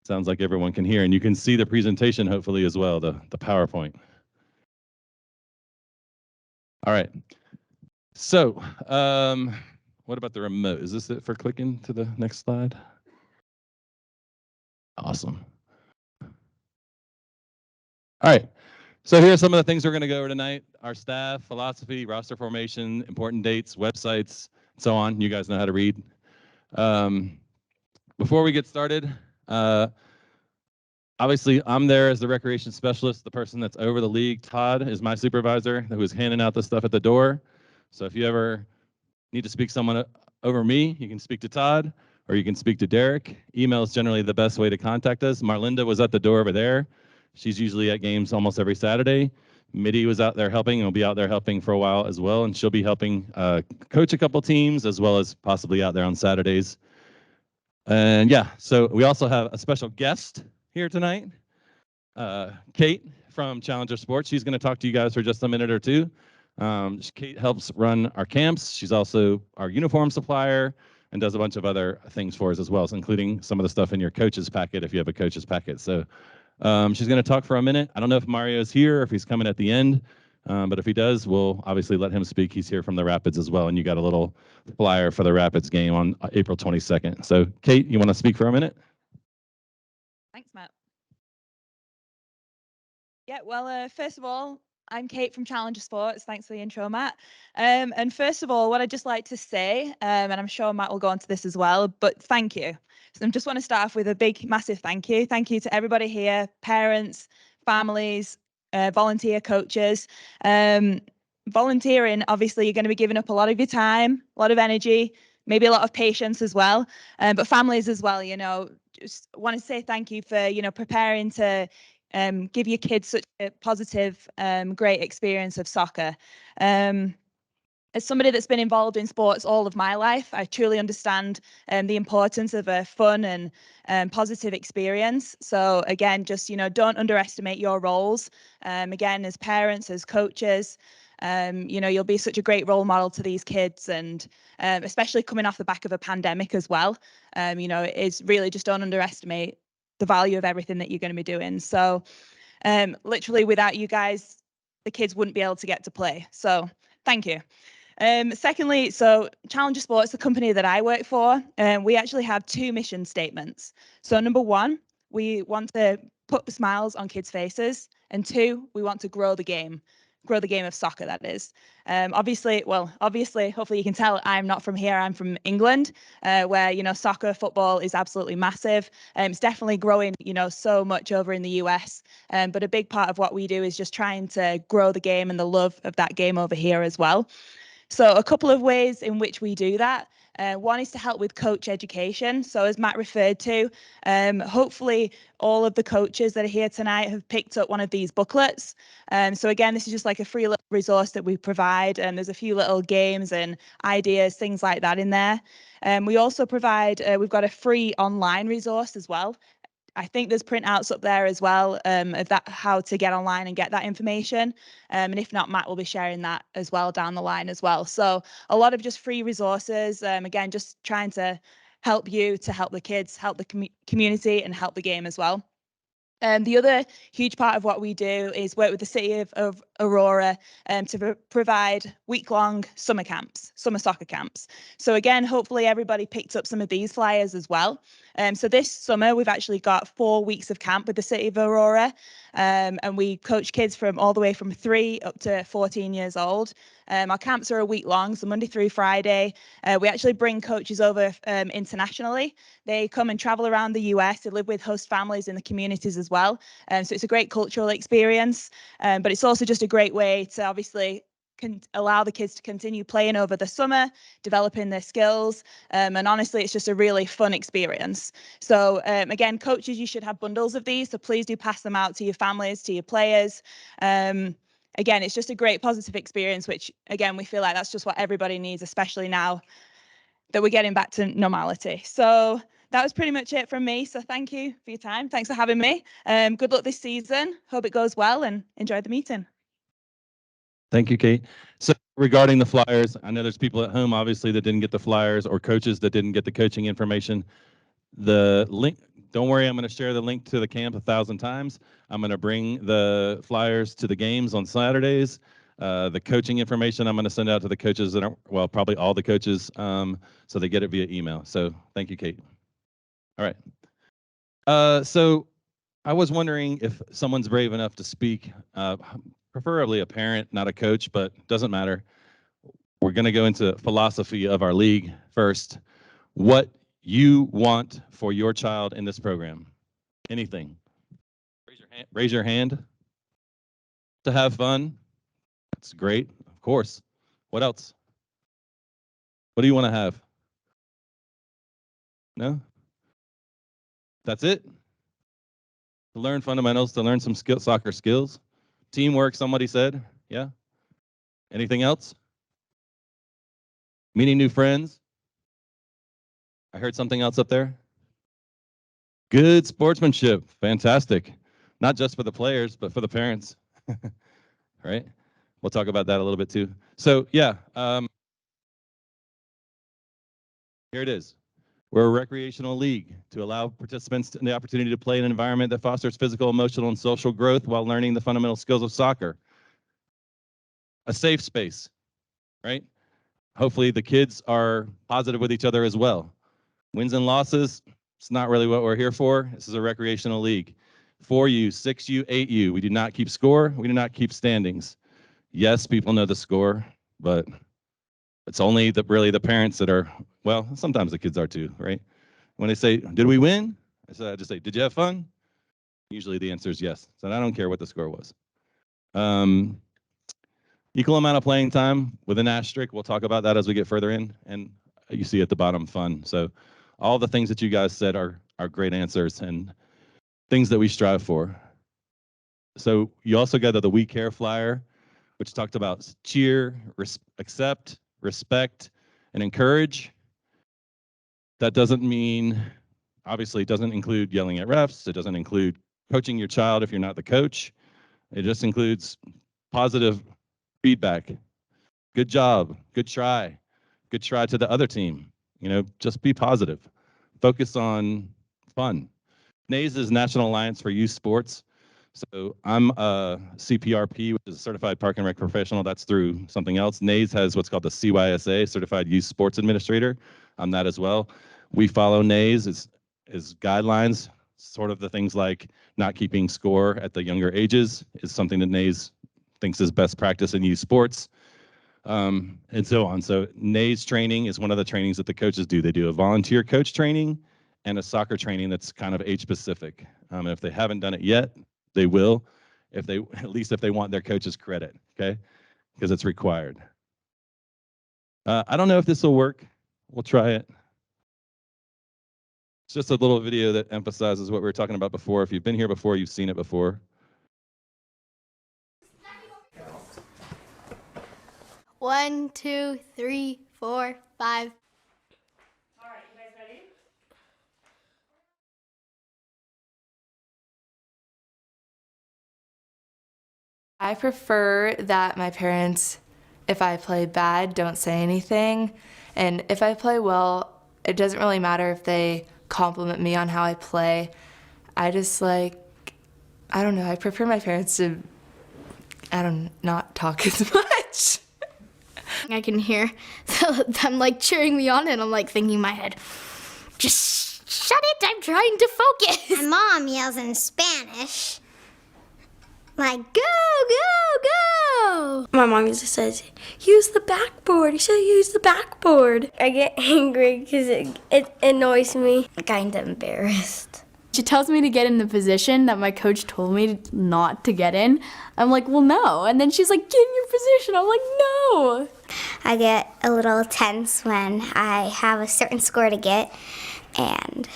Sounds like everyone can hear, and you can see the presentation hopefully as well, the PowerPoint. All right. So, what about the remote? Is this it for clicking to the next slide? Awesome. All right. So here are some of the things we're going to go over tonight. Our staff, philosophy, roster formation, important dates, websites, and so on. You guys know how to read. Before we get started, obviously I'm there as the recreation specialist, the person that's over the league. Todd is my supervisor who is handing out the stuff at the door. So if you ever need to speak to someone over me, you can speak to Todd or you can speak to Derek. Email is generally the best way to contact us. Marlinda was at the door over there. She's usually at games almost every Saturday. Mitty was out there helping and will be out there helping for a while as well. And she'll be helping coach a couple teams as well as possibly out there on Saturdays. And yeah, so we also have a special guest here tonight, Kate from Challenger Sports. She's going to talk to you guys for just a minute or two. Kate helps run our camps. She's also our uniform supplier and does a bunch of other things for us as well, so including some of the stuff in your coach's packet if you have a coach's packet. So she's going to talk for a minute. I don't know if Mario's here or if he's coming at the end, but if he does, we'll obviously let him speak. He's here from the Rapids as well, and you got a little flyer for the Rapids game on April 22nd. So Kate, you want to speak for a minute? Thanks, Matt. Yeah, well, first of all, I'm Kate from Challenger Sports. Thanks for the intro, Matt. And first of all, what I'd just like to say, and I'm sure Matt will go on to this as well, but thank you. So I just want to start off with a big, massive thank you. Thank you to everybody here, parents, families, volunteer coaches. Volunteering, obviously, you're going to be giving up a lot of your time, a lot of energy, maybe a lot of patience as well, but families as well, just want to say thank you for, preparing to give your kids such a positive, great experience of soccer. As somebody that's been involved in sports all of my life, I truly understand the importance of a fun and positive experience. So again, just, don't underestimate your roles. Again, as parents, as coaches, you'll be such a great role model to these kids, and especially coming off the back of a pandemic as well. It's really just don't underestimate the value of everything that you're going to be doing. So literally without you guys, the kids wouldn't be able to get to play. So thank you. Secondly, so Challenger Sports, the company that I work for, we actually have two mission statements. So number one, we want to put smiles on kids' faces. And two, we want to grow the game of soccer, that is. Obviously, hopefully you can tell I'm not from here. I'm from England, where, soccer, football is absolutely massive. It's definitely growing, so much over in the US. But a big part of what we do is just trying to grow the game and the love of that game over here as well. So a couple of ways in which we do that. One is to help with coach education. So as Matt referred to, hopefully all of the coaches that are here tonight have picked up one of these booklets. So again, this is just like a free little resource that we provide, and there's a few little games and ideas, things like that in there. We also provide, we've got a free online resource as well. I think there's printouts up there as well of that, how to get online and get that information. And if not, Matt will be sharing that as well down the line as well. So a lot of just free resources. Again, just trying to help you, to help the kids, help the community, and help the game as well. The other huge part of what we do is work with the city of Aurora to provide week-long summer soccer camps. So again, hopefully everybody picked up some of these flyers as well. So this summer, we've actually got 4 weeks of camp with the city of Aurora. And we coach kids from all the way from 3 up to 14 years old. Our camps are a week long, so Monday through Friday. We actually bring coaches over internationally. They come and travel around the US to live with host families in the communities as well. So it's a great cultural experience, but it's also just a great way to obviously can allow the kids to continue playing over the summer, developing their skills. And honestly, it's just a really fun experience. So again, coaches, you should have bundles of these. So please do pass them out to your families, to your players. Again, it's just a great positive experience, which again, we feel like that's just what everybody needs, especially now that we're getting back to normality. So that was pretty much it from me. So thank you for your time. Thanks for having me. Good luck this season. Hope it goes well, and enjoy the meeting. Thank you, Kate. So regarding the flyers, I know there's people at home, obviously, that didn't get the flyers, or coaches that didn't get the coaching information. The link, Don't worry, I'm going to share the link to the camp 1,000 times. I'm going to bring the flyers to the games on Saturdays. The coaching information I'm going to send out to the coaches that are, well, probably all the coaches, so they get it via email. So thank you, Kate. All right. So I was wondering if someone's brave enough to speak, preferably a parent, not a coach, but doesn't matter. We're going to go into philosophy of our league first. What you want for your child in this program? Anything? Raise your hand. To have fun. That's great, of course. What else? What do you want to have? No? That's it? To learn fundamentals, to learn some soccer skills. Teamwork, somebody said. Yeah? Anything else? Meeting new friends. I heard something else up there. Good sportsmanship. Fantastic. Not just for the players, but for the parents. Right? We'll talk about that a little bit too. So yeah, here it is. We're a recreational league to allow participants the opportunity to play in an environment that fosters physical, emotional, and social growth while learning the fundamental skills of soccer. A safe space, right? Hopefully the kids are positive with each other as well. Wins and losses, it's not really what we're here for. This is a recreational league. 4U, 6U, 8U. We do not keep score. We do not keep standings. Yes, people know the score, but it's only really the parents that are, well, sometimes the kids are too, right? When they say, did we win? I just say, did you have fun? Usually the answer is yes. So I don't care what the score was. Equal amount of playing time with an asterisk. We'll talk about that as we get further in. And you see at the bottom, fun. So all the things that you guys said are great answers and things that we strive for. So you also got the We Care flyer, which talked about cheer, accept, respect, and encourage. That doesn't mean, obviously, it doesn't include yelling at refs. It doesn't include coaching your child if you're not the coach. It just includes positive feedback. Good job, good try to the other team. You know, just be positive. Focus on fun. NAYS is National Alliance for Youth Sports. So I'm a CPRP, which is a Certified Park and Rec Professional. That's through something else. NAYS has what's called the CYSA, Certified Youth Sports Administrator. I'm that as well. We follow NAYS as guidelines, sort of the things like not keeping score at the younger ages is something that NAYS thinks is best practice in youth sports, and so on. So NAYS training is one of the trainings that the coaches do. They do a volunteer coach training and a soccer training that's kind of age specific. And if they haven't done it yet, they will, at least if they want their coaches credit, okay? Because it's required. I don't know if this will work. We'll try it. It's just a little video that emphasizes what we were talking about before. If you've been here before, you've seen it before. 1, 2, 3, 4, 5. All right, you guys ready? I prefer that my parents, if I play bad, don't say anything. And if I play well, it doesn't really matter if they compliment me on how I play. I just I don't know, I prefer my parents to, not talk as much. I can hear them like cheering me on, and I'm like thinking in my head, just shut it, I'm trying to focus. My mom yells in Spanish, like, go, go, go. My mom usually says, use the backboard. You should use the backboard. I get angry because it annoys me. I'm kind of embarrassed. She tells me to get in the position that my coach told me not to get in. I'm like, well, no. And then she's like, get in your position. I'm like, no. I get a little tense when I have a certain score to get, and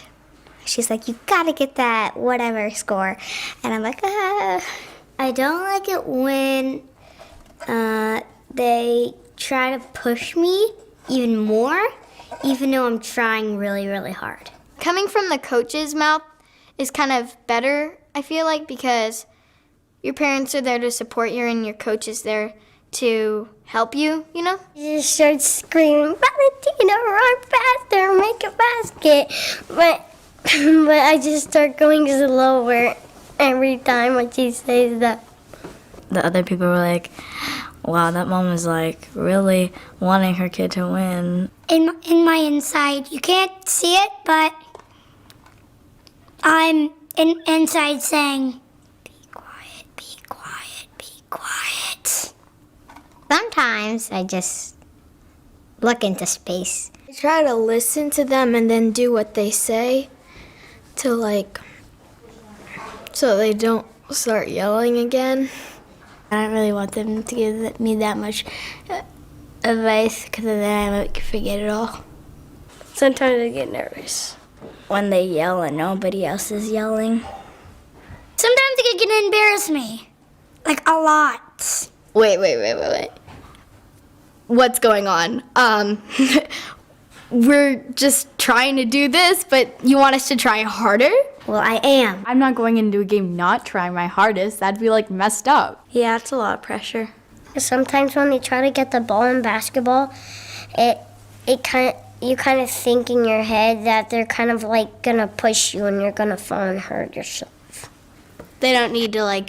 she's like, you gotta get that whatever score. And I'm like, I don't like it when they try to push me even more, even though I'm trying really, really hard. Coming from the coach's mouth is kind of better, I feel like, because your parents are there to support you and your coach is there to help you, you know? You just start screaming, Valentina, run faster, make a basket. But but I just start going slower every time when she says that. The other people were like, wow, that mom is like really wanting her kid to win. In my inside, you can't see it, but I'm inside saying, be quiet, be quiet, be quiet. Sometimes I just look into space. I try to listen to them and then do what they say to so they don't start yelling again. I don't really want them to give me that much advice because then I might forget it all. Sometimes I get nervous. When they yell and nobody else is yelling. Sometimes it can embarrass me, like a lot. Wait. What's going on? We're just trying to do this, but you want us to try harder? Well, I am. I'm not going into a game not trying my hardest. That'd be like messed up. Yeah, it's a lot of pressure. Sometimes when they try to get the ball in basketball, you kind of think in your head that they're kind of like gonna push you and you're gonna fall and hurt yourself. They don't need to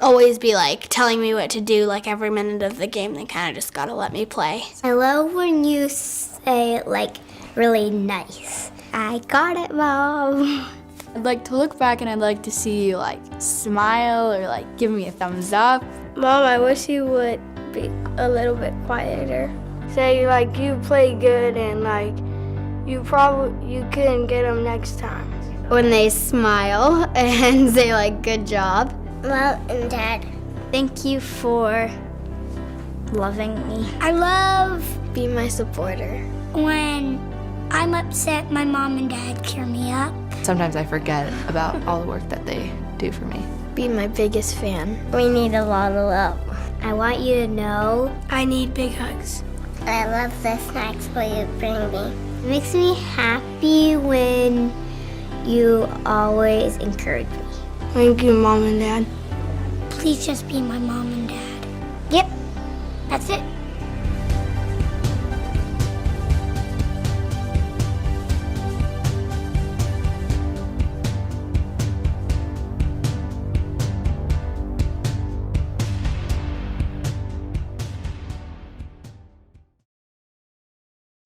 always be telling me what to do every minute of the game. They kind of just gotta let me play. I love when you say really nice. I got it, Mom. I'd like to look back and I'd like to see you smile or give me a thumbs up. Mom, I wish you would be a little bit quieter. Say you play good and you couldn't get them next time. When they smile and say good job. Mom and Dad, thank you for loving me. I love Be my supporter. when I'm upset, my mom and dad cheer me up. Sometimes I forget about all the work that they do for me. Be my biggest fan. We need a lot of love. I want you to know I need big hugs. I love the snacks that you bring me. It makes me happy when you always encourage me. Thank you, Mom and Dad. Please just be my mom and dad. Yep, that's it.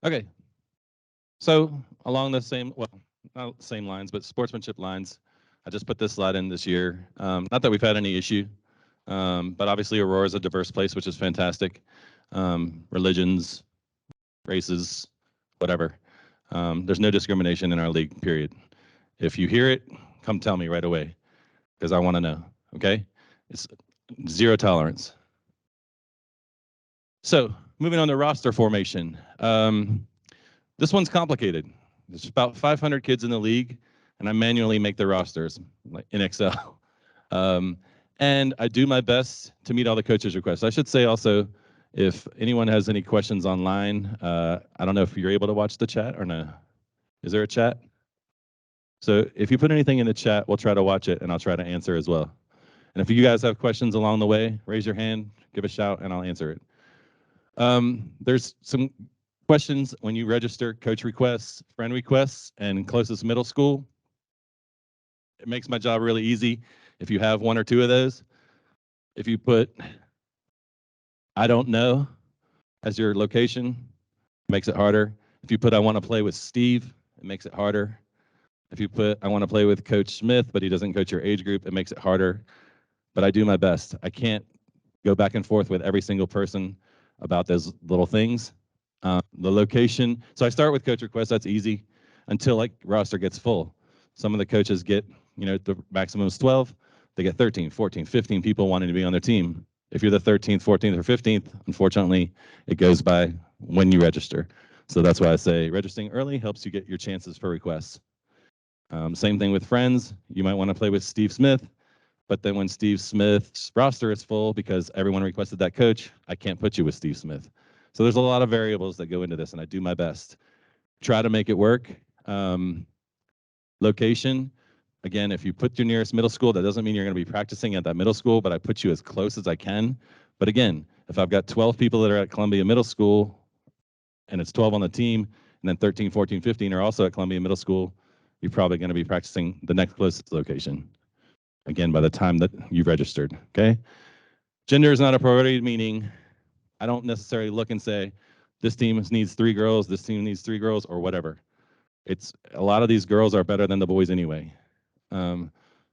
Okay. So along the same, well, not the same lines, but sportsmanship lines, I just put this slide in this year. Not that we've had any issue, but obviously Aurora is a diverse place, which is fantastic. Religions, races, whatever. There's no discrimination in our league, period. If you hear it, come tell me right away, because I want to know, okay? It's zero tolerance. So moving on to roster formation. This one's complicated. There's about 500 kids in the league, and I manually make the rosters in Excel. And I do my best to meet all the coaches' requests. I should say also, if anyone has any questions online, I don't know if you're able to watch the chat or no. Is there a chat? So if you put anything in the chat, we'll try to watch it, and I'll try to answer as well. And if you guys have questions along the way, raise your hand, give a shout, and I'll answer it. There's some questions when you register coach requests, friend requests, and closest middle school. It makes my job really easy if you have one or two of those. If you put I don't know as your location, it makes it harder. If you put I want to play with Steve, it makes it harder. If you put I want to play with Coach Smith, but he doesn't coach your age group, it makes it harder. But I do my best. I can't go back and forth with every single person about those little things. The location, so I start with coach requests, that's easy, until roster gets full. Some of the coaches get, the maximum is 12, they get 13, 14, 15 people wanting to be on their team. If you're the 13th, 14th, or 15th, unfortunately, it goes by when you register. So that's why I say registering early helps you get your chances for requests. Same thing with friends. You might want to play with Steve Smith, but then when Steve Smith's roster is full because everyone requested that coach, I can't put you with Steve Smith. So there's a lot of variables that go into this, and I do my best. Try to make it work. Location, again, if you put your nearest middle school, that doesn't mean you're going to be practicing at that middle school, but I put you as close as I can. But again, if I've got 12 people that are at Columbia Middle School, and it's 12 on the team, and then 13, 14, 15 are also at Columbia Middle School, you're probably going to be practicing the next closest location. Again, by the time that you've registered, okay? Gender is not a priority, meaning I don't necessarily look and say, this team needs 3 girls, this team needs 3 girls, or whatever. It's a lot of these girls are better than the boys anyway.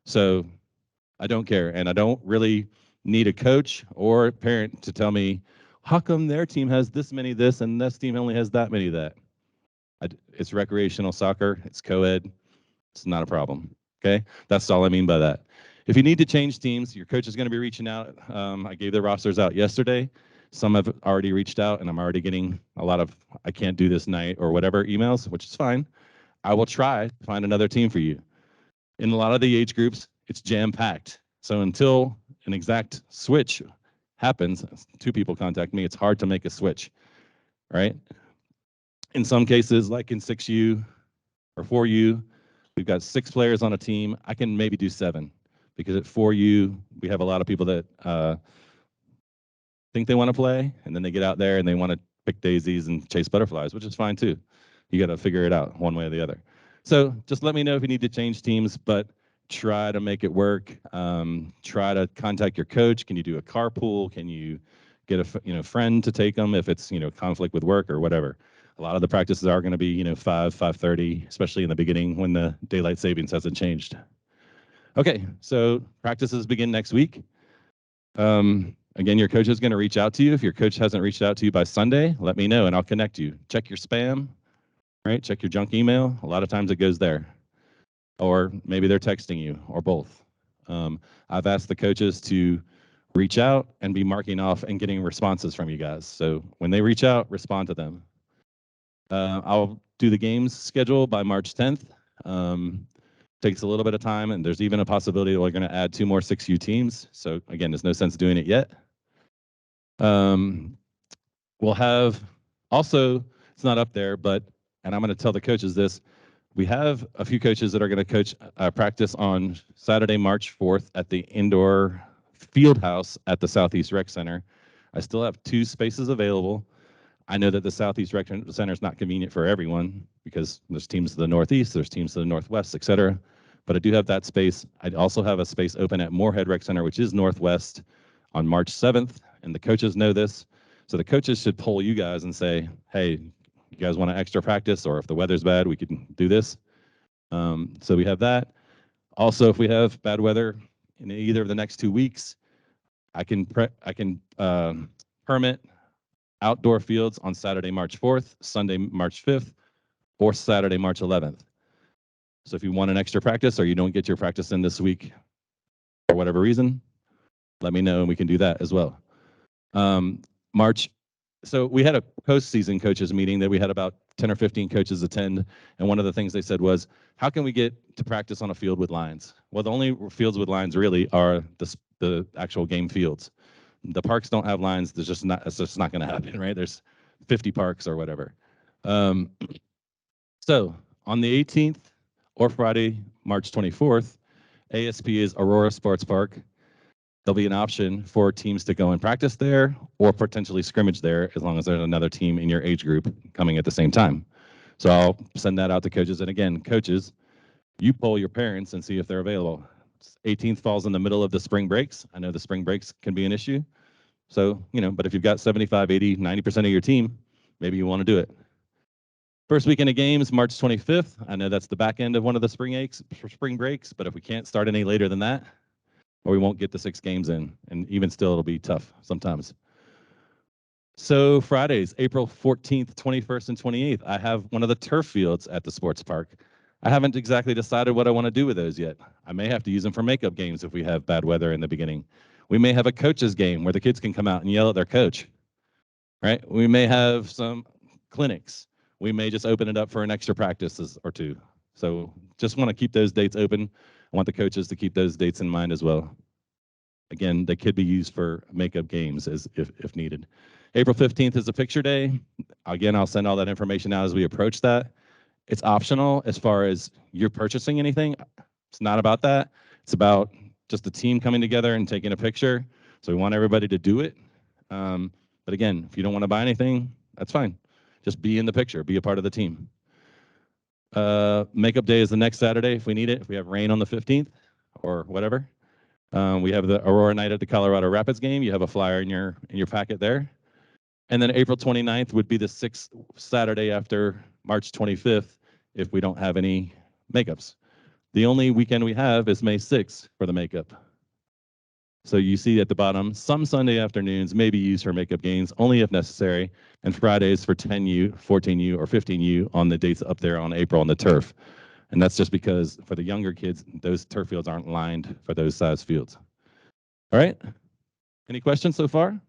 So I don't care, and I don't really need a coach or a parent to tell me, how come their team has this many this and this team only has that many that? It's recreational soccer, it's co-ed, it's not a problem, okay? That's all I mean by that. If you need to change teams, your coach is going to be reaching out. I gave the rosters out yesterday. Some have already reached out, and I'm already getting a lot of I can't do this night or whatever emails, which is fine. I will try to find another team for you. In a lot of the age groups, it's jam-packed. So until an exact switch happens, 2 people contact me, it's hard to make a switch, right? In some cases, like in 6U or 4U, we've got 6 players on a team. I can maybe do 7 because at 4U, we have a lot of people that think they want to play, and then they get out there and they want to pick daisies and chase butterflies, which is fine too. You got to figure it out one way or the other. So just let me know if you need to change teams, but try to make it work. Try to contact your coach. Can you do a carpool? Can you get a friend to take them if it's conflict with work or whatever? A lot of the practices are going to be 5:30, especially in the beginning when the daylight savings hasn't changed. Okay, so practices begin next week. Again, your coach is going to reach out to you. If your coach hasn't reached out to you by Sunday, let me know and I'll connect you. Check your spam, right? Check your junk email. A lot of times it goes there. Or maybe they're texting you, or both. I've asked the coaches to reach out and be marking off and getting responses from you guys. So when they reach out, respond to them. I'll do the games schedule by March 10th. Takes a little bit of time, and there's even a possibility that we're going to add 2 more 6U teams. So again, there's no sense doing it yet. We'll have also, it's not up there, but, and I'm going to tell the coaches this, we have a few coaches that are going to coach practice on Saturday, March 4th at the indoor field house at the Southeast Rec Center. I still have 2 spaces available. I know that the Southeast Rec Center is not convenient for everyone because there's teams to the Northeast, there's teams to the Northwest, et cetera. But I do have that space. I also have a space open at Moorhead Rec Center, which is Northwest, on March 7th, and the coaches know this. So the coaches should poll you guys and say, hey, you guys want an extra practice, or if the weather's bad, we can do this. So we have that. Also, if we have bad weather in either of the next 2 weeks, I can permit outdoor fields on Saturday, March 4th, Sunday, March 5th, or Saturday, March 11th. So if you want an extra practice or you don't get your practice in this week for whatever reason, let me know and we can do that as well. So we had a postseason coaches meeting that we had about 10 or 15 coaches attend, and one of the things they said was, how can we get to practice on a field with lines? Well, the only fields with lines really are the actual game fields. The parks don't have lines. It's just not going to happen, right? There's 50 parks or whatever. So on the 18th or Friday, March 24th, ASP is Aurora Sports Park. There'll be an option for teams to go and practice there or potentially scrimmage there as long as there's another team in your age group coming at the same time. So I'll send that out to coaches. And again, coaches, you poll your parents and see if they're available. 18th falls in the middle of the spring breaks. I know the spring breaks can be an issue. So, but if you've got 75, 80, 90% of your team, maybe you want to do it. First weekend of games, March 25th. I know that's the back end of one of the spring breaks, but if we can't start any later than that, or we won't get the 6 games in, and even still, it'll be tough sometimes. So Fridays, April 14th, 21st, and 28th, I have one of the turf fields at the sports park. I haven't exactly decided what I want to do with those yet. I may have to use them for makeup games if we have bad weather in the beginning. We may have a coach's game where the kids can come out and yell at their coach, right? We may have some clinics. We may just open it up for an extra practice or 2. So just want to keep those dates open. I want the coaches to keep those dates in mind as well. Again, they could be used for makeup games if needed. April 15th is a picture day. Again, I'll send all that information out as we approach that. It's optional as far as you're purchasing anything. It's not about that. It's about just the team coming together and taking a picture. So we want everybody to do it. But again, if you don't want to buy anything, that's fine. Just be in the picture, be a part of the team. Makeup day is the next Saturday if we need it, if we have rain on the 15th or whatever. We have the Aurora night at the Colorado Rapids game. You have a flyer in your packet there. And then April 29th would be the 6th Saturday after March 25th if we don't have any makeups. The only weekend we have is May 6th for the makeup. So you see at the bottom, some Sunday afternoons may be used for makeup games, only if necessary, and Fridays for 10U, 14U, or 15U on the dates up there on April on the turf. And that's just because for the younger kids, those turf fields aren't lined for those size fields. All right? Any questions so far?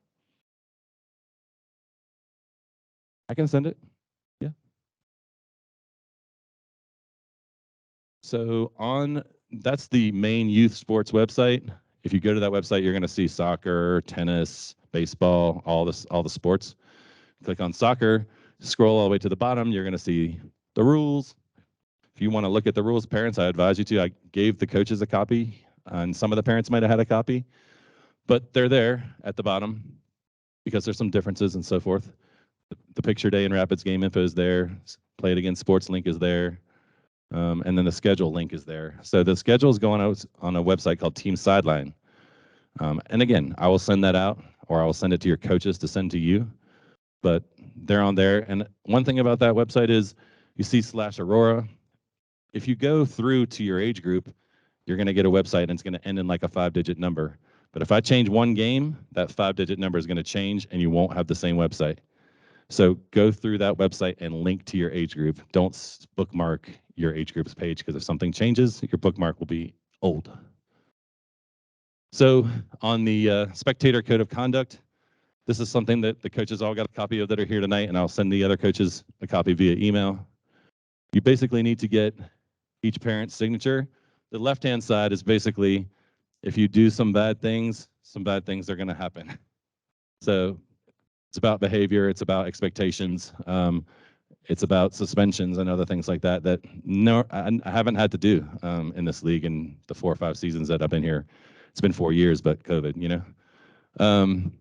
I can send it. Yeah. So that's the main youth sports website. If you go to that website, you're going to see soccer, tennis, baseball, all the sports. Click on soccer, scroll all the way to the bottom, you're going to see the rules. If you want to look at the rules, parents, I advise you to. I gave the coaches a copy, and some of the parents might have had a copy, but they're there at the bottom because there's some differences and so forth. The picture day and Rapids game info is there. Play It Again sports link is there. And then the schedule link is there. So the schedule is going out on a website called Team Sideline. And again, I will send that out, or I will send it to your coaches to send to you. But they're on there. And one thing about that website is you see /Aurora. If you go through to your age group, you're going to get a website and it's going to end in like a 5-digit number. But if I change one game, that 5-digit number is going to change and you won't have the same website. So go through that website and link to your age group. Don't bookmark your age group's page, because if something changes, your bookmark will be old. So on the Spectator Code of Conduct, this is something that the coaches all got a copy of that are here tonight, and I'll send the other coaches a copy via email. You basically need to get each parent's signature. The left-hand side is basically, if you do some bad things are going to happen. So it's about behavior, it's about expectations, it's about suspensions and other things like that I haven't had to do in this league in the 4 or 5 seasons that I've been here. It's been 4 years, but COVID, you know.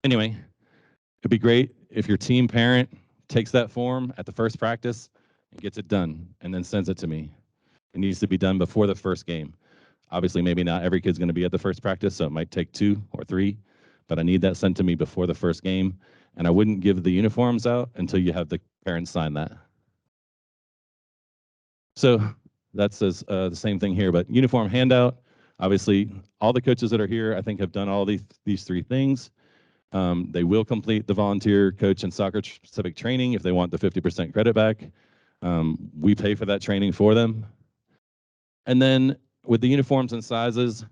Anyway, it'd be great if your team parent takes that form at the first practice and gets it done and then sends it to me. It needs to be done before the first game. Obviously, maybe not every kid's going to be at the first practice, so it might take 2 or 3. But I need that sent to me before the first game, and I wouldn't give the uniforms out until you have the parents sign that. So that says the same thing here, but uniform handout. Obviously, all the coaches that are here, I think, have done all these 3 things. They will complete the volunteer coach and soccer specific training if they want the 50% credit back. We pay for that training for them. And then with the uniforms and sizes,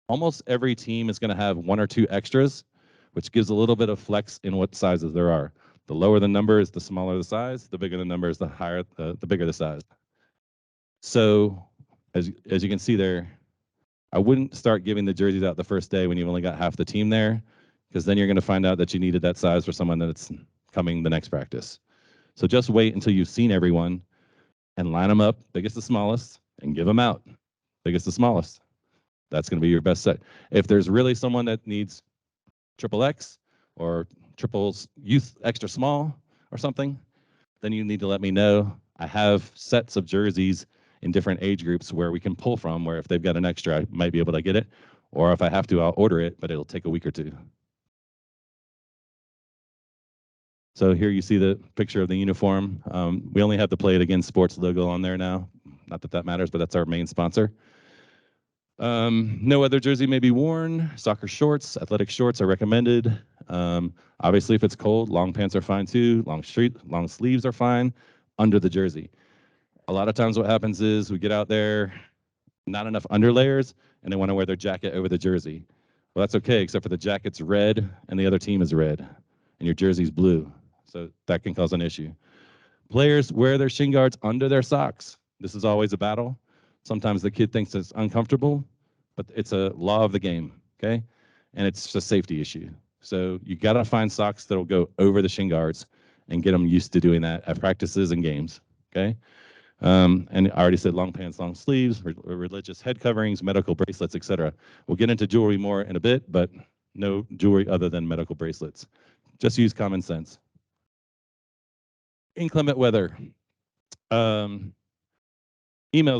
almost every team is going to have 1 or 2 extras, which gives a little bit of flex in what sizes there are. The lower the number is, the smaller the size. The bigger the number is, the higher, the bigger the size. So as you can see there, I wouldn't start giving the jerseys out the first day when you've only got half the team there, because then you're going to find out that you needed that size for someone that's coming the next practice. So just wait until you've seen everyone and line them up, biggest to smallest, and give them out, biggest to smallest. That's going to be your best set. If there's really someone that needs XXX or triples youth extra small or something, then you need to let me know. I have sets of jerseys in different age groups where we can pull from, where if they've got an extra, I might be able to get it. Or if I have to, I'll order it, but it'll take a week or 2. So here you see the picture of the uniform. We only have the Play It Again sports logo on there now. Not that that matters, but that's our main sponsor. No other jersey may be worn. Soccer shorts, athletic shorts are recommended. Obviously, if it's cold, long pants are fine too. Long sleeves are fine under the jersey. A lot of times what happens is we get out there, not enough underlayers, and they want to wear their jacket over the jersey. Well, that's okay, except for the jacket's red and the other team is red, and your jersey's blue. So that can cause an issue. Players wear their shin guards under their socks. This is always a battle. Sometimes the kid thinks it's uncomfortable, but it's a law of the game, okay? And it's just a safety issue. So you got to find socks that'll go over the shin guards and get them used to doing that at practices and games, okay? And I already said long pants, long sleeves, religious head coverings, medical bracelets, etc. We'll get into jewelry more in a bit, but no jewelry other than medical bracelets. Just use common sense. Inclement weather. Emails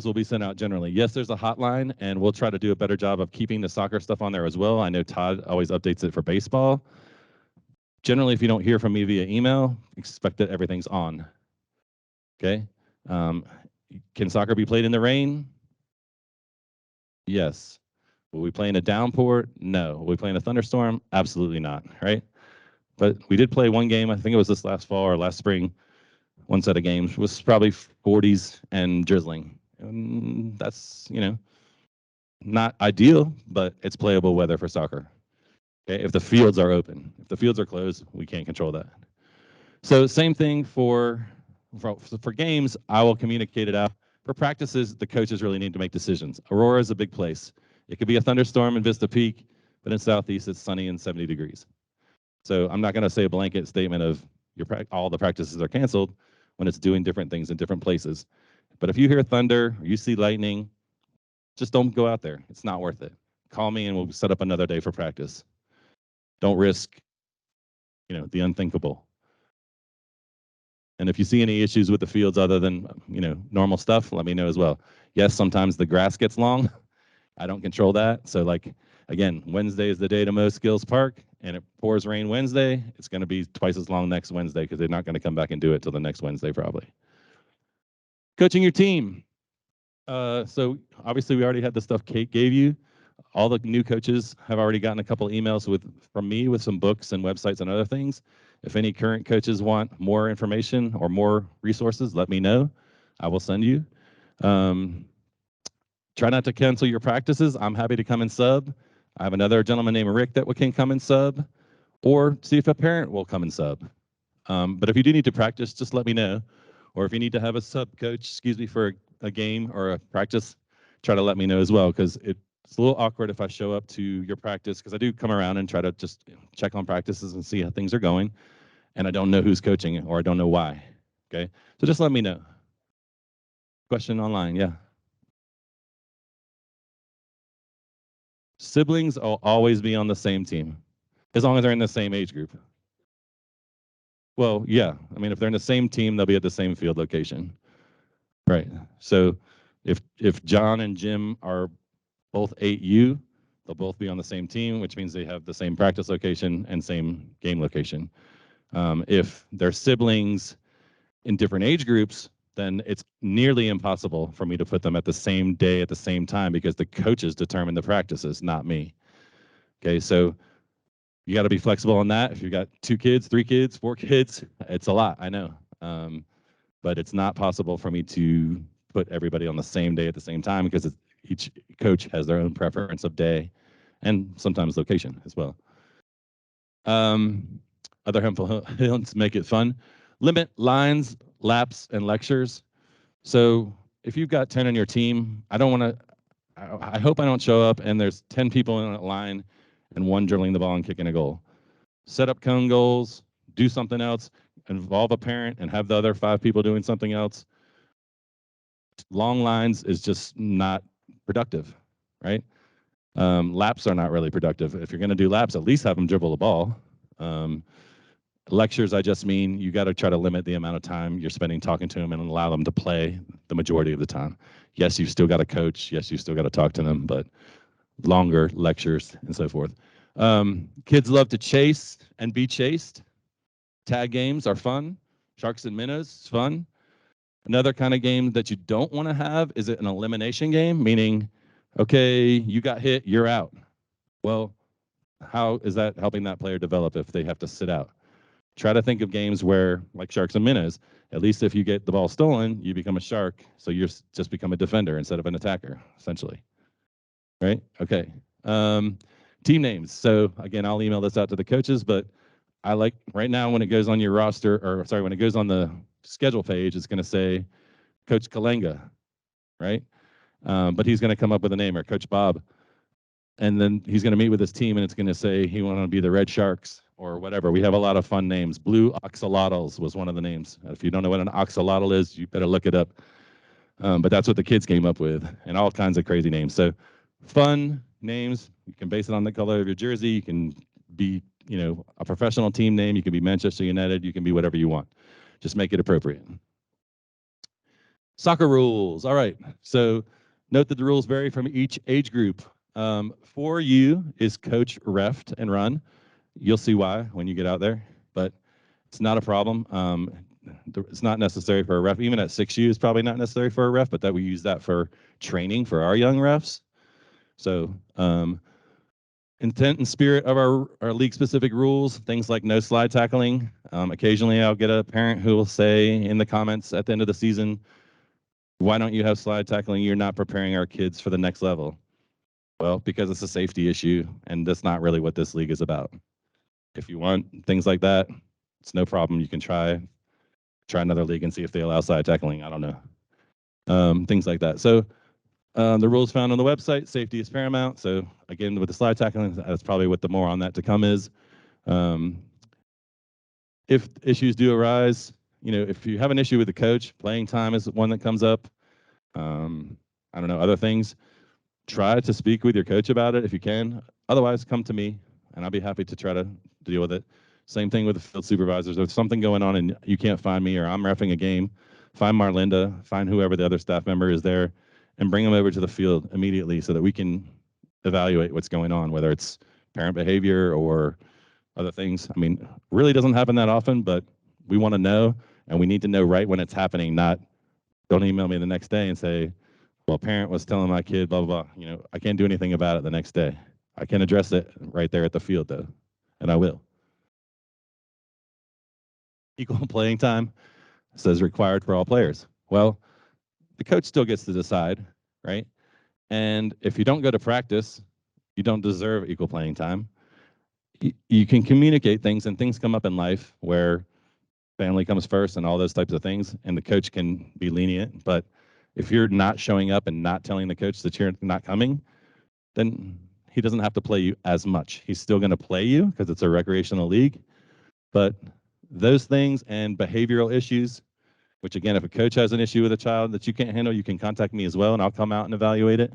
will be sent out generally. Yes, there's a hotline, and we'll try to do a better job of keeping the soccer stuff on there as well. I know Todd always updates it for baseball. Generally, if you don't hear from me via email, expect that everything's on. Okay? Can soccer be played in the rain? Yes. Will we play in a downpour? No. Will we play in a thunderstorm? Absolutely not, right? But we did play one game, I think it was this last fall or last spring, one set of games, was probably 40s and drizzling. And that's, not ideal, but it's playable weather for soccer. Okay, if the fields are open. If the fields are closed, we can't control that. So same thing for games, I will communicate it out. For practices, the coaches really need to make decisions. Aurora is a big place. It could be a thunderstorm in Vista Peak, but in Southeast it's sunny and 70 degrees. So I'm not going to say a blanket statement of all the practices are canceled when it's doing different things in different places. But if you hear thunder, or you see lightning, just don't go out there. It's not worth it. Call me and we'll set up another day for practice. Don't risk, the unthinkable. And if you see any issues with the fields other than, normal stuff, let me know as well. Yes, sometimes the grass gets long. I don't control that. So again, Wednesday is the day to mow Skills Park, and it pours rain Wednesday. It's going to be twice as long next Wednesday because they're not going to come back and do it till the next Wednesday probably. Coaching your team. So obviously we already had the stuff Kate gave you. All the new coaches have already gotten a couple emails from me with some books and websites and other things. If any current coaches want more information or more resources, let me know. I will send you. Try not to cancel your practices. I'm happy to come and sub. I have another gentleman named Rick that can come and sub, or see if a parent will come and sub. But if you do need to practice, just let me know. Or if you need to have a sub coach, for a game or a practice, try to let me know as well, because it's a little awkward if I show up to your practice, because I do come around and try to just check on practices and see how things are going, and I don't know who's coaching or I don't know why. Okay, so just let me know. Question online, yeah. Siblings will always be on the same team, as long as they're in the same age group. Well, yeah, if they're in the same team, they'll be at the same field location. Right, so if John and Jim are both 8U, they'll both be on the same team, which means they have the same practice location and same game location. If they're siblings in different age groups, then it's nearly impossible for me to put them at the same day at the same time, because the coaches determine the practices, not me. Okay, so you got to be flexible on that. If you've got 2 kids, 3 kids, 4 kids, it's a lot, I know. But it's not possible for me to put everybody on the same day at the same time, because each coach has their own preference of day and sometimes location as well. Other helpful hints make it fun. Limit lines, laps, and lectures. So if you've got 10 on your team, I hope I don't show up and there's 10 people in a line and 1 dribbling the ball and kicking a goal. Set up cone goals, do something else, involve a parent and have the other 5 people doing something else. Long lines is just not productive, right? Laps are not really productive. If you're going to do laps, at least have them dribble the ball. Lectures, I just mean you got to try to limit the amount of time you're spending talking to them and allow them to play the majority of the time. Yes, you've still got to coach. Yes, you still got to talk to them, but longer lectures and so forth. Kids love to chase and be chased. Tag games are fun. Sharks and minnows is fun. Another kind of game that you don't want to have is an elimination game, meaning, okay, you got hit, you're out. Well, how is that helping that player develop if they have to sit out? Try to think of games where, like Sharks and Minnows, at least if you get the ball stolen, you become a shark, so you're just become a defender instead of an attacker, essentially. Right? Okay. Team names. So again, I'll email this out to the coaches, but I like right now when it goes on your roster, or sorry, when it goes on the schedule page, it's going to say Coach Kalenga, right? But he's going to come up with a name, or Coach Bob. And then he's going to meet with his team and it's going to say he wants to be the Red Sharks or whatever. We have a lot of fun names. Blue Oxalotls was one of the names. If you don't know what an oxalotl is, you better look it up. But that's what the kids came up with, and all kinds of crazy names. So fun names. You can base it on the color of your jersey. You can be, a professional team name. You can be Manchester United. You can be whatever you want. Just make it appropriate. Soccer rules. All right. So note that the rules vary from each age group. For you is coach, ref, and run. You'll see why when you get out there, but it's not a problem. It's not necessary for a ref. Even at 6U, it's probably not necessary for a ref, but that we use that for training for our young refs. So intent and spirit of our league-specific rules, things like no slide tackling. Occasionally, I'll get a parent who will say in the comments at the end of the season, why don't you have slide tackling? You're not preparing our kids for the next level. Well, because it's a safety issue, and that's not really what this league is about. If you want things like that, it's no problem. You can try another league and see if they allow slide tackling. I don't know. Things like that. So the rules found on the website, safety is paramount. So again, with the slide tackling, that's probably what the more on that to come is. If issues do arise, if you have an issue with the coach, playing time is one that comes up. I don't know, other things. Try to speak with your coach about it if you can. Otherwise, come to me, and I'll be happy to try to deal with it. Same thing with the field supervisors. If there's something going on and you can't find me, or I'm reffing a game, find Marlinda, find whoever the other staff member is there, and bring them over to the field immediately so that we can evaluate what's going on, whether it's parent behavior or other things. I mean, really doesn't happen that often, but we want to know, and we need to know right when it's happening, not don't email me the next day and say, well, parent was telling my kid, blah, blah, blah. I can't do anything about it the next day. I can address it right there at the field, though, and I will. Equal playing time says required for all players. Well, the coach still gets to decide, right? And if you don't go to practice, you don't deserve equal playing time. You can communicate things, and things come up in life where family comes first and all those types of things, and the coach can be lenient. But if you're not showing up and not telling the coach that you're not coming, then he doesn't have to play you as much. He's still going to play you because it's a recreational league. But those things and behavioral issues, which again, if a coach has an issue with a child that you can't handle, you can contact me as well, and I'll come out and evaluate it.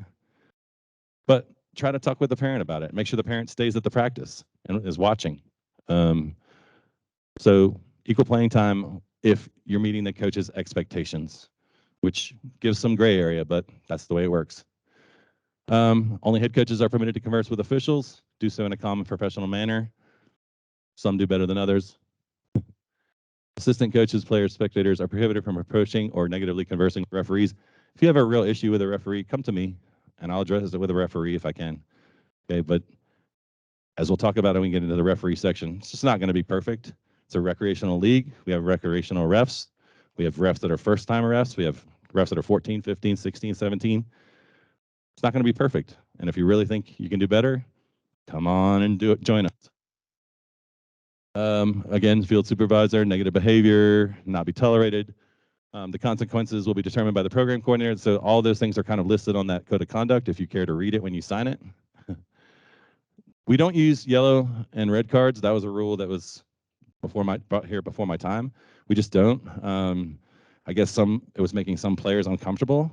But try to talk with the parent about it. Make sure the parent stays at the practice and is watching. So equal playing time if you're meeting the coach's expectations, which gives some gray area, but that's the way it works. Only head coaches are permitted to converse with officials, do so in a calm and professional manner. Some do better than others. Assistant coaches, players, spectators are prohibited from approaching or negatively conversing with referees. If you have a real issue with a referee, come to me, and I'll address it with a referee if I can. Okay, but as we'll talk about when we get into the referee section, it's just not going to be perfect. It's a recreational league. We have recreational refs. We have refs that are first-time refs. We have refs that are 14, 15, 16, 17. It's not going to be perfect. And if you really think you can do better, come on and do it. Join us. Again, field supervisor, negative behavior, not be tolerated. The consequences will be determined by the program coordinator. So all those things are kind of listed on that code of conduct if you care to read it when you sign it. We don't use yellow and red cards. That was a rule that was before my time. We just don't. I guess it was making some players uncomfortable.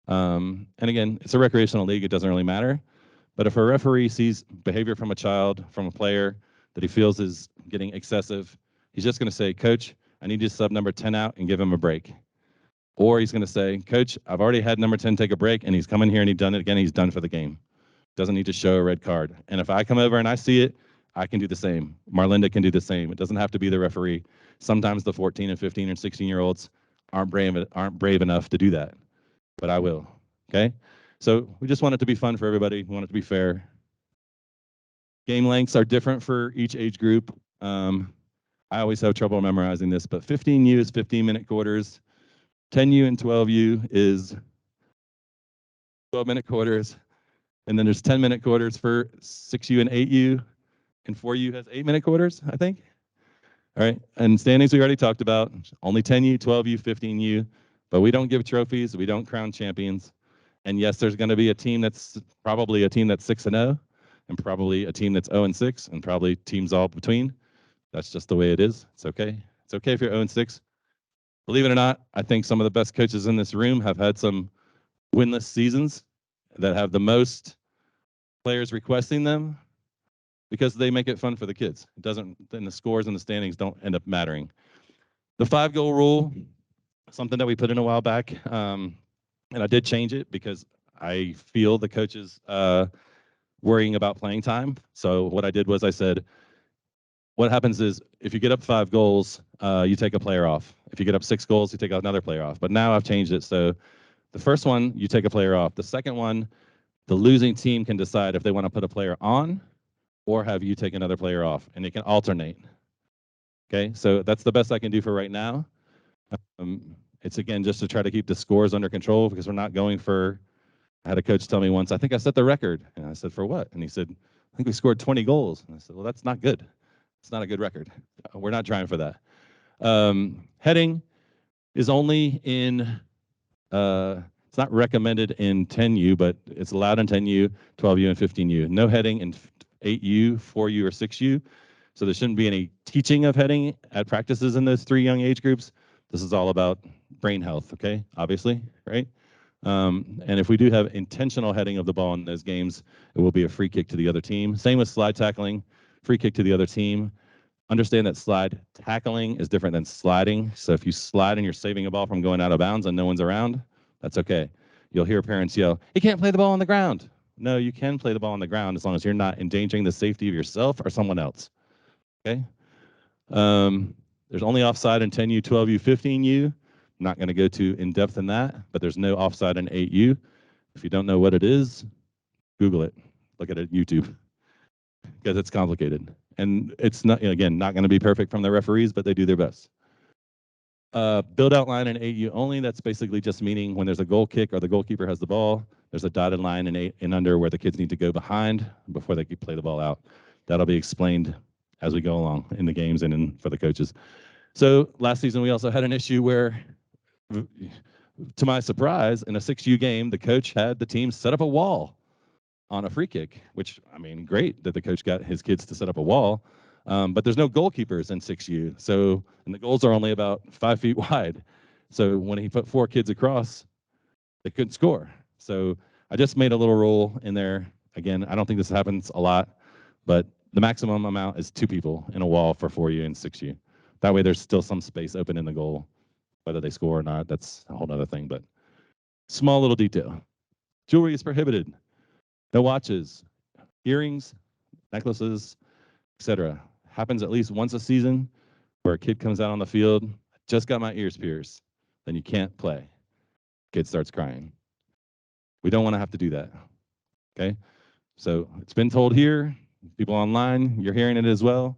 And again, it's a recreational league. It doesn't really matter. But if a referee sees behavior from a child, from a player that he feels is getting excessive, he's just going to say, Coach, I need you to sub number 10 out and give him a break. Or he's going to say, Coach, I've already had number 10 take a break, and he's come in here and he's done it again. He's done for the game. Doesn't need to show a red card. And if I come over and I see it, I can do the same. Marlinda can do the same. It doesn't have to be the referee. Sometimes the 14 and 15 and 16-year-olds aren't brave enough to do that, but I will. Okay? So we just want it to be fun for everybody. We want it to be fair. Game lengths are different for each age group. I always have trouble memorizing this, but 15U is 15-minute quarters. 10U and 12U is 12-minute quarters. And then there's 10-minute quarters for 6U and 8U. And 4U has 8-minute quarters, I think. All right. And standings we already talked about. Only 10U, 12U, 15U. But we don't give trophies. We don't crown champions. And yes, there's going to be a team that's probably a team that's 6-0, and probably a team that's 0-6, and probably teams all between. That's just the way it is. It's okay. It's okay if you're 0-6. Believe it or not, I think some of the best coaches in this room have had some winless seasons that have the most players requesting them because they make it fun for the kids. It doesn't, then the scores and the standings don't end up mattering. The 5-goal rule something that we put in a while back, and I did change it because I feel the coaches worrying about playing time. So what I did was I said, what happens is if you get up 5 goals, you take a player off. If you get up 6 goals, you take another player off. But now I've changed it. So the first one, you take a player off. The second one, the losing team can decide if they want to put a player on or have you take another player off, and it can alternate. Okay, so that's the best I can do for right now. It's again just to try to keep the scores under control because we're not going for. I had a coach tell me once, I think I set the record, and I said, for what? And he said, I think we scored 20 goals. And I said, well, that's not good. It's not a good record. We're not trying for that. Heading is only in. It's not recommended in 10U, but it's allowed in 10U, 12U, and 15U. No heading in 8U, 4U, or 6U. So there shouldn't be any teaching of heading at practices in those 3 young age groups. This is all about brain health, okay? Obviously, right? And if we do have intentional heading of the ball in those games, it will be a free kick to the other team. Same with slide tackling, free kick to the other team. Understand that slide tackling is different than sliding. So if you slide and you're saving a ball from going out of bounds and no one's around, that's okay. You'll hear parents yell, "You can't play the ball on the ground." No, you can play the ball on the ground as long as you're not endangering the safety of yourself or someone else. Okay? There's only offside in 10U, 12U, 15U. I'm not going to go too in depth in that, but there's no offside in 8U. If you don't know what it is, Google it. Look at it YouTube because it's complicated. And it's not, again, not going to be perfect from the referees, but they do their best. Build out line in 8U only. That's basically just meaning when there's a goal kick or the goalkeeper has the ball, there's a dotted line in 8 and under where the kids need to go behind before they can play the ball out. That'll be explained as we go along in the games and for the coaches. So last season, we also had an issue where, to my surprise, in a 6U game, the coach had the team set up a wall on a free kick, which, I mean, great that the coach got his kids to set up a wall, but there's no goalkeepers in 6U. So, and the goals are only about 5 feet wide. So when he put 4 kids across, they couldn't score. So I just made a little rule in there. Again, I don't think this happens a lot, but the maximum amount is 2 people in a wall for 4U and 6U. That way there's still some space open in the goal. Whether they score or not, that's a whole other thing, but small little detail. Jewelry is prohibited. No watches, earrings, necklaces, etc. Happens at least once a season where a kid comes out on the field, "I just got my ears pierced," then you can't play. Kid starts crying. We don't want to have to do that, okay? So it's been told here, people online, you're hearing it as well.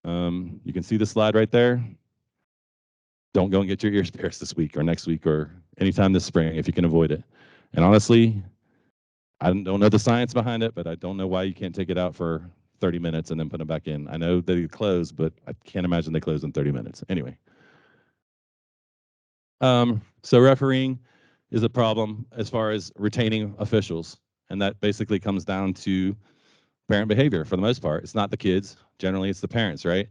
You can see the slide right there. Don't go and get your ears pierced this week or next week or anytime this spring if you can avoid it. And honestly, I don't know the science behind it, but I don't know why you can't take it out for 30 minutes and then put them back in. I know they close, but I can't imagine they close in 30 minutes. Anyway. So refereeing is a problem as far as retaining officials. And that basically comes down to parent behavior for the most part. It's not the kids. Generally, it's the parents, right?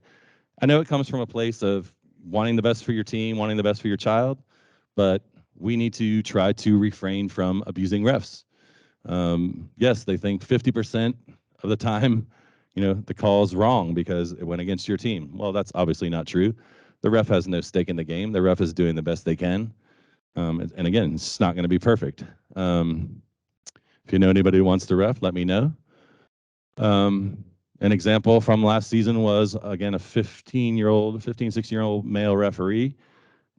I know it comes from a place of wanting the best for your team, wanting the best for your child, but we need to try to refrain from abusing refs. Yes, they think 50% of the time, the call's wrong because it went against your team. Well, that's obviously not true. The ref has no stake in the game. The ref is doing the best they can. And again, it's not going to be perfect. If you know anybody who wants to ref, let me know. An example from last season was, again, a 16-year-old male referee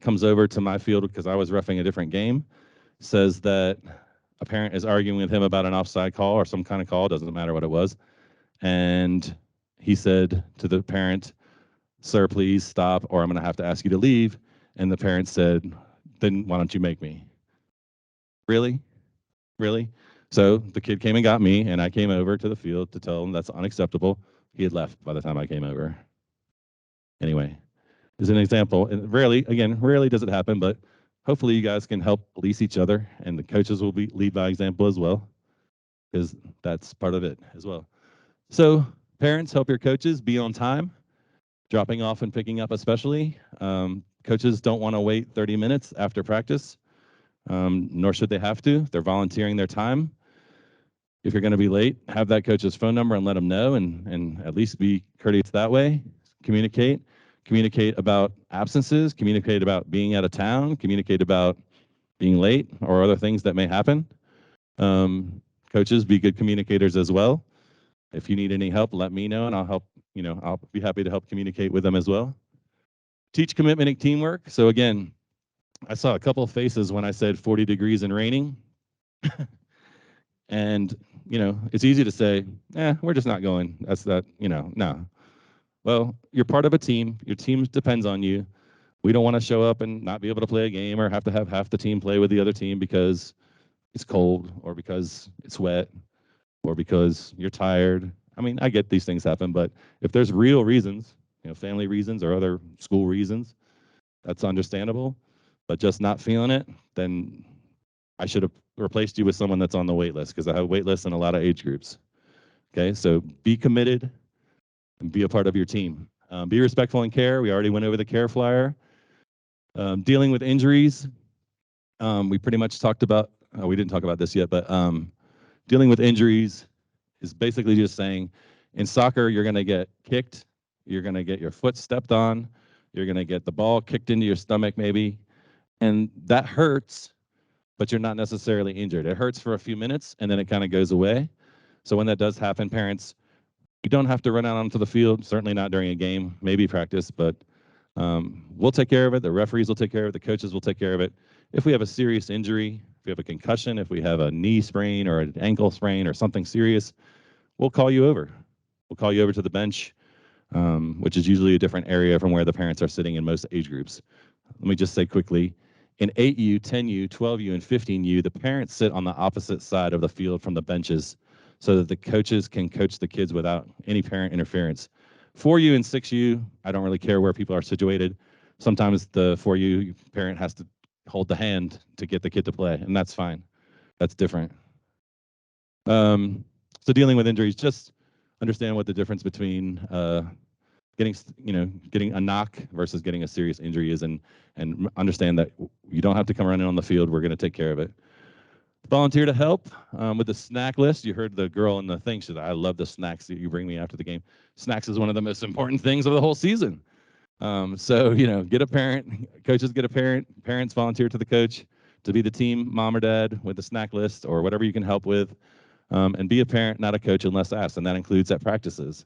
comes over to my field because I was reffing a different game, says that a parent is arguing with him about an offside call or some kind of call, doesn't matter what it was. And he said to the parent, "Sir, please stop, or I'm going to have to ask you to leave." And the parent said, "Then why don't you make me?" Really? Really? So the kid came and got me, and I came over to the field to tell him that's unacceptable. He had left by the time I came over. Anyway, as an example, and rarely does it happen, but hopefully you guys can help police each other, and the coaches will lead by example as well, because that's part of it as well. So parents, help your coaches be on time, dropping off and picking up especially. Coaches don't want to wait 30 minutes after practice, nor should they have to. They're volunteering their time. If you're going to be late, have that coach's phone number and let them know, and at least be courteous that way. Communicate. communicate about absences, communicate about being out of town, communicate about being late or other things that may happen. Coaches, be good communicators as well. If you need any help, let me know and I'll help, I'll be happy to help communicate with them as well. Teach commitment and teamwork. So again, I saw a couple of faces when I said 40 degrees and raining. And, it's easy to say, we're just not going. That's that, no. Well, you're part of a team. Your team depends on you. We don't want to show up and not be able to play a game or have to have half the team play with the other team because it's cold or because it's wet or because you're tired. I mean, I get these things happen, but if there's real reasons, family reasons or other school reasons, that's understandable. But just not feeling it, then I should have replaced you with someone that's on the wait list because I have wait lists in a lot of age groups. Okay, so be committed and be a part of your team. Be respectful and care. We already went over the care flyer. Dealing with injuries. We pretty much talked about, we didn't talk about this yet, but dealing with injuries is basically just saying in soccer, you're going to get kicked. You're going to get your foot stepped on. You're going to get the ball kicked into your stomach maybe. And that hurts, but you're not necessarily injured. It hurts for a few minutes and then it kind of goes away. So when that does happen, parents, you don't have to run out onto the field, certainly not during a game, maybe practice, but we'll take care of it. The referees will take care of it. The coaches will take care of it. If we have a serious injury, if we have a concussion, if we have a knee sprain or an ankle sprain or something serious, we'll call you over. We'll call you over to the bench, which is usually a different area from where the parents are sitting in most age groups. Let me just say quickly, in 8U, 10U, 12U, and 15U, the parents sit on the opposite side of the field from the benches so that the coaches can coach the kids without any parent interference. 4U and 6U, I don't really care where people are situated. Sometimes the 4U parent has to hold the hand to get the kid to play, and that's fine. That's different. So dealing with injuries, just understand what the difference between getting a knock versus getting a serious injury is, and understand that you don't have to come running on the field. We're going to take care of it. Volunteer to help with the snack list. You heard the girl in the thing. She said, I love the snacks that you bring me after the game. Snacks is one of the most important things of the whole season. So, get a parent. Coaches get a parent. Parents volunteer to the coach to be the team mom or dad with the snack list or whatever you can help with. And be a parent, not a coach unless asked, and that includes at practices.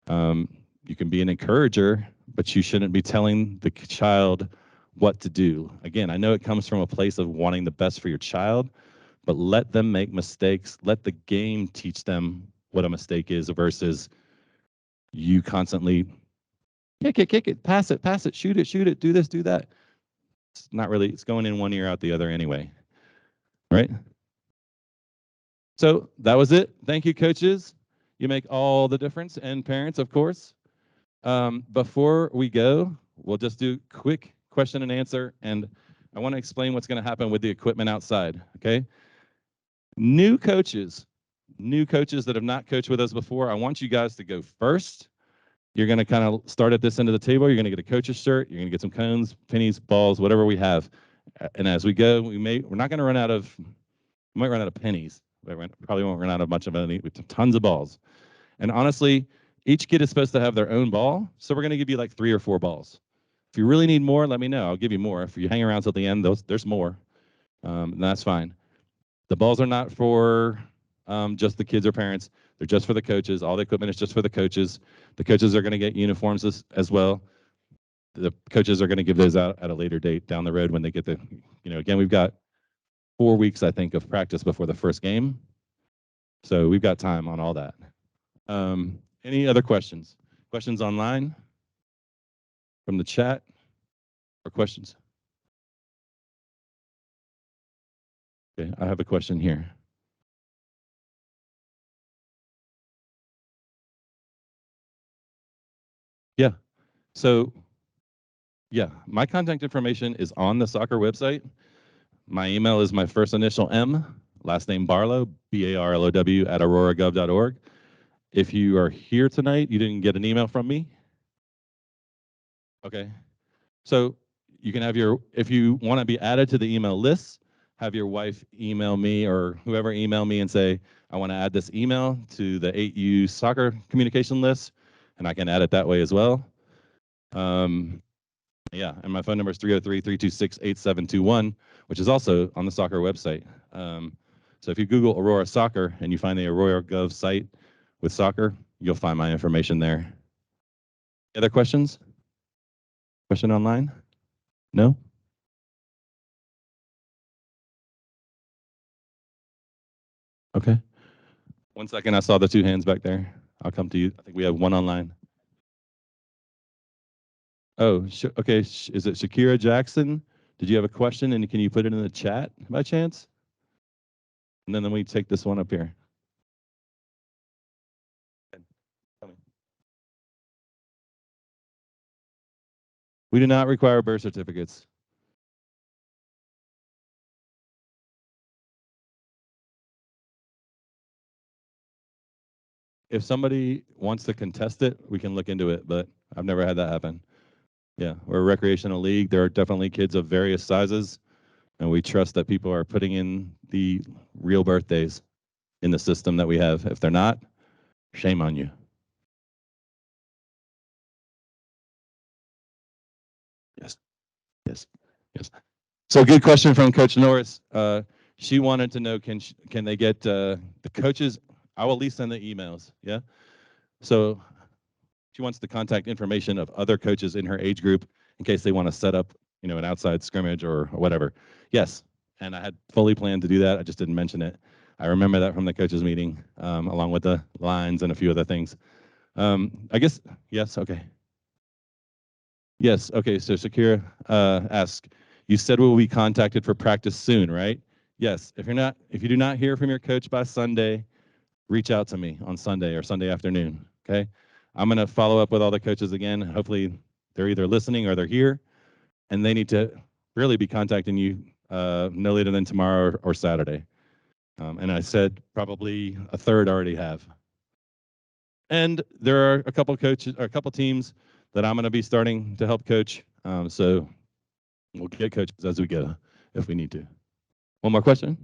You can be an encourager, but you shouldn't be telling the child what to do. Again, I know it comes from a place of wanting the best for your child, but let them make mistakes. Let the game teach them what a mistake is versus you constantly kick it, pass it, shoot it, do this, do that. It's not really, it's going in one ear, out the other anyway, right? So that was it. Thank you, coaches. You make all the difference, and parents, of course. Before we go, we'll just do quick question and answer, and I want to explain what's going to happen with the equipment outside, okay? New coaches that have not coached with us before, I want you guys to go first. You're going to kind of start at this end of the table. You're going to get a coach's shirt. You're going to get some cones, pennies, balls, whatever we have. And as we go, we're not going to run out of, we might run out of pennies. We probably won't run out of much of any, tons of balls. And honestly, each kid is supposed to have their own ball. So we're going to give you like 3 or 4 balls. If you really need more, let me know. I'll give you more. If you hang around till the end, there's more. And that's fine. The balls are not for just the kids or parents. They're just for the coaches. All the equipment is just for the coaches. The coaches are going to get uniforms as well. The coaches are going to give those out at a later date down the road when they get the, again, we've got 4 weeks, I think, of practice before the first game. So we've got time on all that. Any other questions? Questions online? From the chat? Or questions? Okay, I have a question here. Yeah, so yeah, my contact information is on the soccer website. My email is my first initial M, last name Barlow, B-A-R-L-O-W @auroragov.org. If you are here tonight, you didn't get an email from me? Okay, so you can have if you want to be added to the email list, have your wife email me or whoever email me and say, I want to add this email to the 8U soccer communication list, and I can add it that way as well. Yeah, and my phone number is 303-326-8721, which is also on the soccer website. So if you Google Aurora Soccer and you find the Aurora Gov site with soccer, you'll find my information there. Other questions? Question online? No? Okay. 1 second, I saw the 2 hands back there. I'll come to you. I think we have one online. Oh, okay. Is it Shakira Jackson? Did you have a question, and can you put it in the chat by chance? And then we take this one up here. We do not require birth certificates. If somebody wants to contest it, we can look into it, but I've never had that happen. Yeah, we're a recreational league. There are definitely kids of various sizes, and we trust that people are putting in the real birthdays in the system that we have. If they're not, shame on you. Yes, yes, yes. So good question from Coach Norris. She wanted to know, can they get the coaches? I will at least send the emails, yeah? So she wants the contact information of other coaches in her age group in case they want to set up, an outside scrimmage or whatever. Yes, and I had fully planned to do that. I just didn't mention it. I remember that from the coaches meeting, along with the lines and a few other things. I guess, yes, okay. Yes, okay, so Shakira asked, you said we'll be contacted for practice soon, right? Yes, if you do not hear from your coach by Sunday, reach out to me on Sunday or Sunday afternoon, okay? I'm gonna follow up with all the coaches again. Hopefully they're either listening or they're here, and they need to really be contacting you no later than tomorrow or Saturday. And I said probably a third already have. And there are a couple coaches or a couple teams that I'm gonna be starting to help coach. So we'll get coaches as we go if we need to. One more question?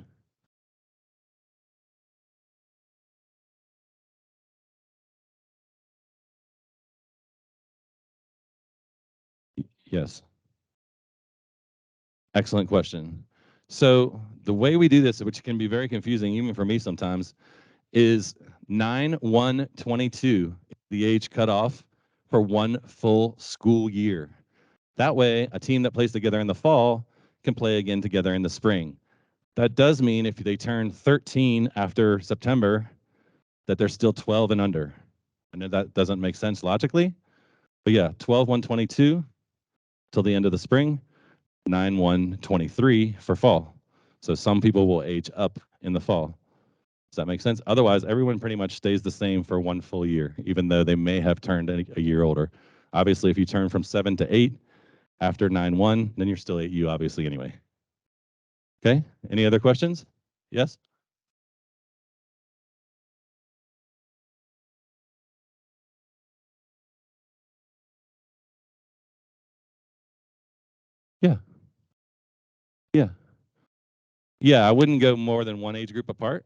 Yes. Excellent question. So the way we do this, which can be very confusing even for me sometimes, is 9/1/22, the age cutoff for one full school year. That way, a team that plays together in the fall can play again together in the spring. That does mean if they turn 13 after September, that they're still 12 and under. I know that doesn't make sense logically, but yeah, 12/1/22 till the end of the spring, 9/1/23 for fall. So some people will age up in the fall. Does that make sense? Otherwise, everyone pretty much stays the same for one full year, even though they may have turned a year older. Obviously, if you turn from 7 to 8 after 9/1, then you're still 8U, obviously, anyway. Okay, any other questions? Yes? Yeah. Yeah. Yeah, I wouldn't go more than one age group apart.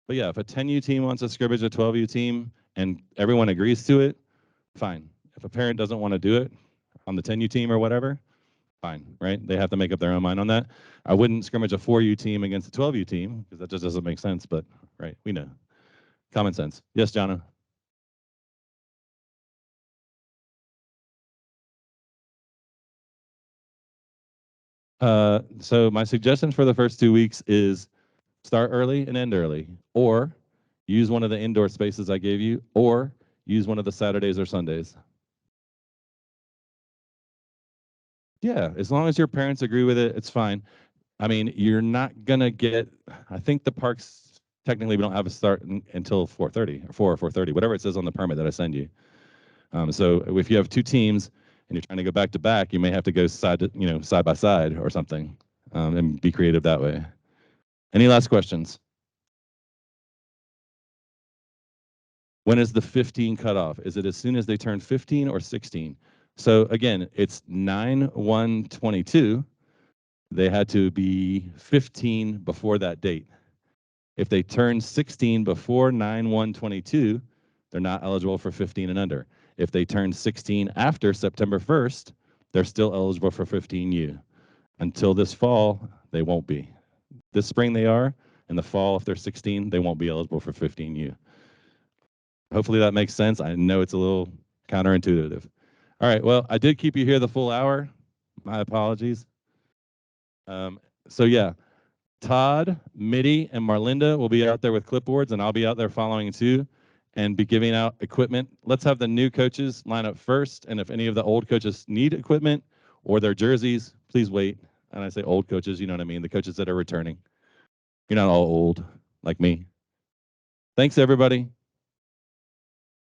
But yeah, if a 10U team wants to scrimmage a 12U team and everyone agrees to it, fine. If a parent doesn't want to do it on the 10U team or whatever, fine, right? They have to make up their own mind on that. I wouldn't scrimmage a 4U team against a 12U team because that just doesn't make sense, but right, we know. Common sense. Yes, Jana? So my suggestion for the first 2 weeks is start early and end early, or use one of the indoor spaces I gave you, or use one of the Saturdays or Sundays. Yeah, as long as your parents agree with it, it's fine. I mean, you're not gonna get, I think the parks, technically we don't have a start until 4:30 or 4 or 4:30, whatever it says on the permit that I send you. So if you have two teams and you're trying to go back to back, you may have to go side by side or something, and be creative that way. Any last questions? When is the 15 cutoff? Is it as soon as they turn 15 or 16? So again, it's 9/1/22. They had to be 15 before that date. If they turn 16 before 9/1/22, they're not eligible for 15 and under. If they turn 16 after September 1st, they're still eligible for 15U. Until this fall, they won't be. This spring they are. In the fall, if they're 16, they won't be eligible for 15U. Hopefully that makes sense. I know it's a little counterintuitive. All right, well, I did keep you here the full hour. My apologies. So yeah, Todd, Mitty, and Marlinda will be out there with clipboards, and I'll be out there following too, and be giving out equipment. Let's have the new coaches line up first, and if any of the old coaches need equipment or their jerseys, please wait. And I say old coaches, you know what I mean, the coaches that are returning. You're not all old like me. Thanks, everybody.